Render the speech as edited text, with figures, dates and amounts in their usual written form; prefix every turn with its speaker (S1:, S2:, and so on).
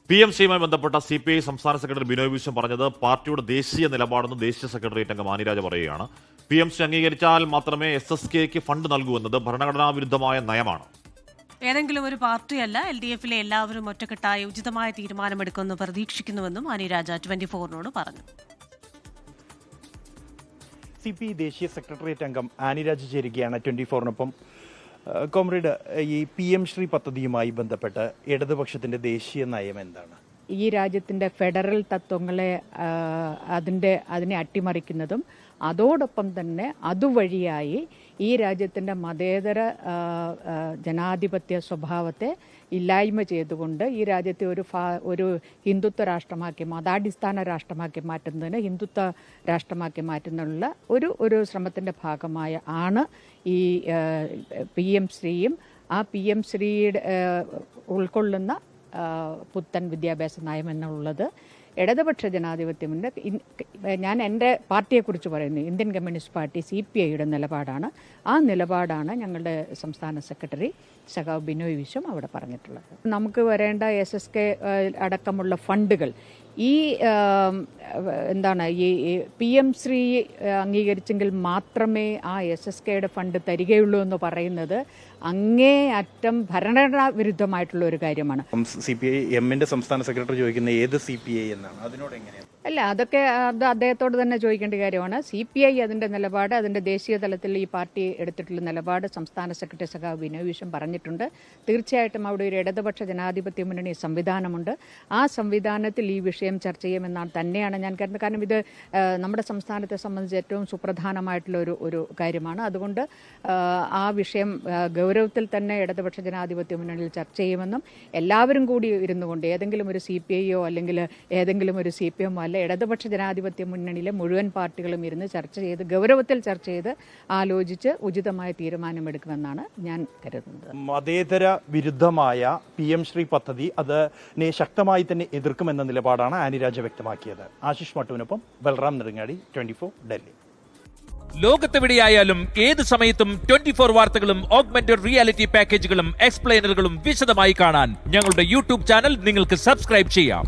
S1: PMCയുമായി ബന്ധപ്പെട്ട CPI സംസ്ഥാന secretary Binoy Viswam പറഞ്ഞത് പാർട്ടിയുടെ ദേശീയ നിലപാടെന്ന് ദേശീയ സെക്രട്ടേറിയറ്റ് അംഗം ആനിരാജ പറയുകയാണ്. PMC അംഗീകരിച്ചാൽ മാത്രമേ SSKക്ക് ഫണ്ട് നൽകൂ എന്നത് ഭരണഘടനാ വിരുദ്ധമായ നയമാണ്.
S2: ഏതെങ്കിലും ഒരു പാർട്ടിയല്ല, LDFിലെ എല്ലാവരും ഒറ്റക്കെട്ടായി ഉചിതമായ തീരുമാനമെടുക്കുമെന്ന് പ്രതീക്ഷിക്കുന്നുവെന്നും ആനിരാജ 24നോട് പറഞ്ഞു.
S3: CPI ദേശീയ സെക്രട്ടേറിയറ്റ് അംഗം ആനിരാജ ചേരുകയാണ് 24നൊപ്പം. കോമ്രേഡ്, ഈ PM ശ്രീ പദ്ധതിയുമായി ബന്ധപ്പെട്ട് ഇടതുപക്ഷത്തിന്റെ ദേശീയ നയം എന്താണ്?
S4: ഈ രാജ്യത്തിൻ്റെ ഫെഡറൽ തത്വങ്ങളെ അതിനെ അട്ടിമറിക്കുന്നതും അതോടൊപ്പം തന്നെ അതുവഴിയായി ഈ രാജ്യത്തിൻ്റെ മതേതര ജനാധിപത്യ സ്വഭാവത്തെ ഇല്ലായ്മ ചെയ്തുകൊണ്ട് ഈ രാജ്യത്തെ ഒരു ഹിന്ദുത്വ രാഷ്ട്രമാക്കി, മതാടിസ്ഥാന രാഷ്ട്രമാക്കി മാറ്റുന്നതിന്, ഹിന്ദുത്വ രാഷ്ട്രമാക്കി മാറ്റുന്നതിനുള്ള ഒരു ശ്രമത്തിൻ്റെ ഭാഗമായ ആണ് ഈ PM ശ്രീയും ആ PM ശ്രീയുടെ ഉൾക്കൊള്ളുന്ന പുത്തൻ വിദ്യാഭ്യാസ നയം എന്നുള്ളത്. ഇടതുപക്ഷ ജനാധിപത്യമുണ്ട്. ഞാൻ എൻ്റെ പാർട്ടിയെക്കുറിച്ച് പറയുന്നു. ഇന്ത്യൻ കമ്മ്യൂണിസ്റ്റ് പാർട്ടി CPIയുടെ നിലപാടാണ്. ആ നിലപാടാണ് ഞങ്ങളുടെ സംസ്ഥാന സെക്രട്ടറി സഖാവ് ബിനോയ് വിശ്വം അവിടെ പറഞ്ഞിട്ടുള്ളത്. നമുക്ക് വരേണ്ട SSK അടക്കമുള്ള ഫണ്ടുകൾ ഈ PM ശ്രീ അംഗീകരിച്ചെങ്കിൽ മാത്രമേ ആ SSKയുടെ ഫണ്ട് തരികയുള്ളൂ എന്ന് പറയുന്നത് അങ്ങേ അറ്റം ഭരണഘടനാ വിരുദ്ധമായിട്ടുള്ള ഒരു കാര്യമാണ്.
S3: CPI എമ്മിന്റെ സംസ്ഥാന സെക്രട്ടറി ചോദിക്കുന്ന ഏത് CPI എന്നാണ്, അതിനോട് എങ്ങനെയാണ്?
S4: അല്ല, അത് അദ്ദേഹത്തോട് തന്നെ ചോദിക്കേണ്ട കാര്യമാണ്. CPI അതിൻ്റെ നിലപാട്, അതിൻ്റെ ദേശീയ തലത്തിൽ ഈ പാർട്ടി എടുത്തിട്ടുള്ള നിലപാട് സംസ്ഥാന സെക്രട്ടറി സഖാവ് ബിനോയ് വിശ്വം പറഞ്ഞിട്ടുണ്ട്. തീർച്ചയായിട്ടും അവിടെ ഒരു ഇടതുപക്ഷ ജനാധിപത്യ മുന്നണി സംവിധാനമുണ്ട്. ആ സംവിധാനത്തിൽ ഈ വിഷയം ചർച്ച ചെയ്യുമെന്നാണ് തന്നെയാണ് ഞാൻ കരുതുന്നത്. കാരണം ഇത് നമ്മുടെ സംസ്ഥാനത്തെ സംബന്ധിച്ച് ഏറ്റവും സുപ്രധാനമായിട്ടുള്ള ഒരു കാര്യമാണ്. അതുകൊണ്ട് ആ വിഷയം ഗൗരവത്തിൽ തന്നെ ഇടതുപക്ഷ ജനാധിപത്യ മുന്നണിയിൽ ചർച്ച ചെയ്യുമെന്നും എല്ലാവരും കൂടി ഇരുന്നുകൊണ്ട് ഏതെങ്കിലും ഒരു CPIയോ അല്ലെങ്കിൽ ഏതെങ്കിലും ഒരു CPMോ അല്ല, ഇടതുപക്ഷ ജനാധിപത്യ മുന്നണിയിലെ മുഴുവൻ പാർട്ടികളും ഇരുന്ന് ഗൗരവത്തിൽ ചർച്ച ചെയ്ത് ആലോചിച്ച് ഉചിതമായ തീരുമാനമെടുക്കുമെന്നാണ് ഞാൻ കരുതുന്നത്.
S3: മതേതര വിരുദ്ധമായ PM ശ്രീ പദ്ധതി അതിനെ ശക്തമായി തന്നെ എതിർക്കുമെന്ന നിലപാടാണ് ആനിരാജ വ്യക്തമാക്കിയത്. ആശിഷ് മട്ടുവിനൊപ്പം ബൽറാം നെടുങ്ങാടി, 24 ഡൽഹി.
S5: ലോകത്തെവിടെയായാലും ഏത് സമയത്തും 24 വാർത്തകളും ഓഗ്മെന്റഡ് റിയാലിറ്റി പാക്കേജുകളും എക്സ്പ്ലെയിനറുകളും വിശദമായി കാണാൻ ഞങ്ങളുടെ YouTube ചാനൽ നിങ്ങൾക്ക് സബ്സ്ക്രൈബ് ചെയ്യാം.